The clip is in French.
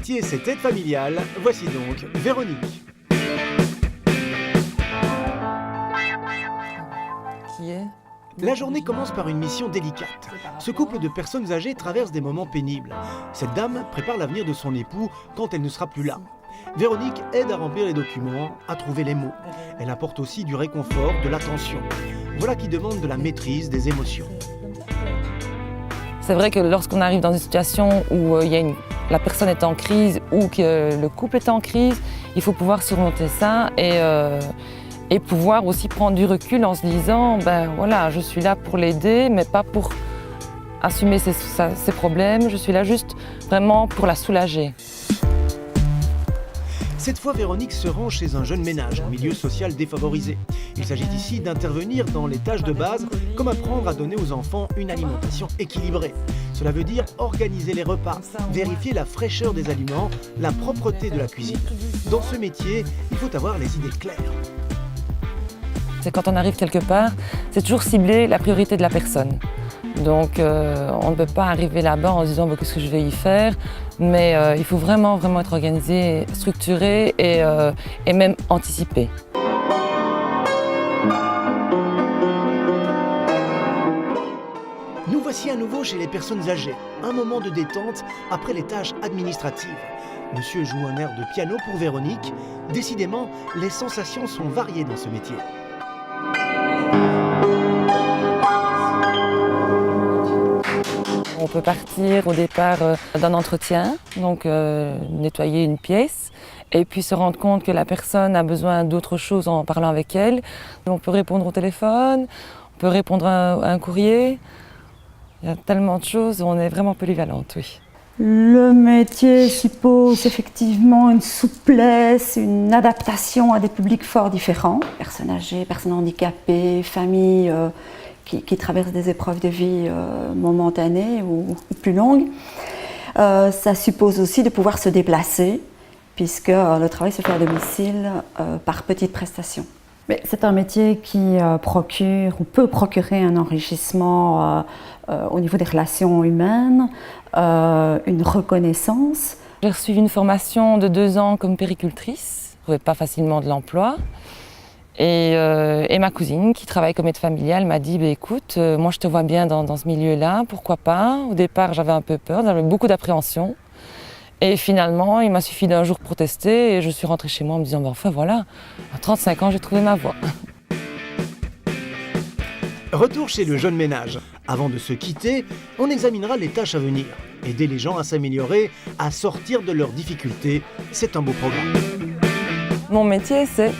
métier c'est aide familiale, voici donc Véronique. Qui est ? La journée commence par une mission délicate. Ce couple de personnes âgées traverse des moments pénibles. Cette dame prépare l'avenir de son époux quand elle ne sera plus là. Véronique aide à remplir les documents, à trouver les mots. Elle apporte aussi du réconfort, de l'attention. Voilà qui demande de la maîtrise des émotions. C'est vrai que lorsqu'on arrive dans une situation où la personne est en crise ou que le couple est en crise, il faut pouvoir surmonter ça et pouvoir aussi prendre du recul en se disant voilà, je suis là pour l'aider, mais pas pour assumer ses problèmes, je suis là juste vraiment pour la soulager. Cette fois, Véronique se rend chez un jeune ménage en milieu social défavorisé. Il s'agit ici d'intervenir dans les tâches de base, comme apprendre à donner aux enfants une alimentation équilibrée. Cela veut dire organiser les repas, vérifier la fraîcheur des aliments, la propreté de la cuisine. Dans ce métier, il faut avoir les idées claires. C'est quand on arrive quelque part, c'est toujours cibler la priorité de la personne. Donc on ne peut pas arriver là-bas en se disant qu'est-ce que je vais y faire, mais il faut vraiment être organisé, structuré et même anticipé. Nous voici à nouveau chez les personnes âgées, un moment de détente après les tâches administratives. Monsieur joue un air de piano pour Véronique. Décidément, les sensations sont variées dans ce métier. On peut partir au départ d'un entretien, donc nettoyer une pièce, et puis se rendre compte que la personne a besoin d'autre chose en parlant avec elle. On peut répondre au téléphone, on peut répondre à un courrier. Il y a tellement de choses, on est vraiment polyvalente, oui. Le métier suppose effectivement une souplesse, une adaptation à des publics fort différents. Personnes âgées, personnes handicapées, familles qui traversent des épreuves de vie momentanées ou plus longues. Ça suppose aussi de pouvoir se déplacer, puisque le travail se fait à domicile par petites prestations. Mais c'est un métier qui procure ou peut procurer un enrichissement au niveau des relations humaines, une reconnaissance. J'ai suivi une formation de 2 ans comme péricultrice, je ne trouvais pas facilement de l'emploi. Et ma cousine, qui travaille comme aide familiale, m'a dit écoute, moi je te vois bien dans ce milieu-là, pourquoi pas. Au départ, j'avais un peu peur, j'avais beaucoup d'appréhension. Et finalement, il m'a suffi d'un jour pour tester et je suis rentrée chez moi en me disant enfin voilà, à 35 ans, j'ai trouvé ma voie. Retour chez le jeune ménage. Avant de se quitter, on examinera les tâches à venir. Aider les gens à s'améliorer, à sortir de leurs difficultés, c'est un beau programme. Mon métier, c'est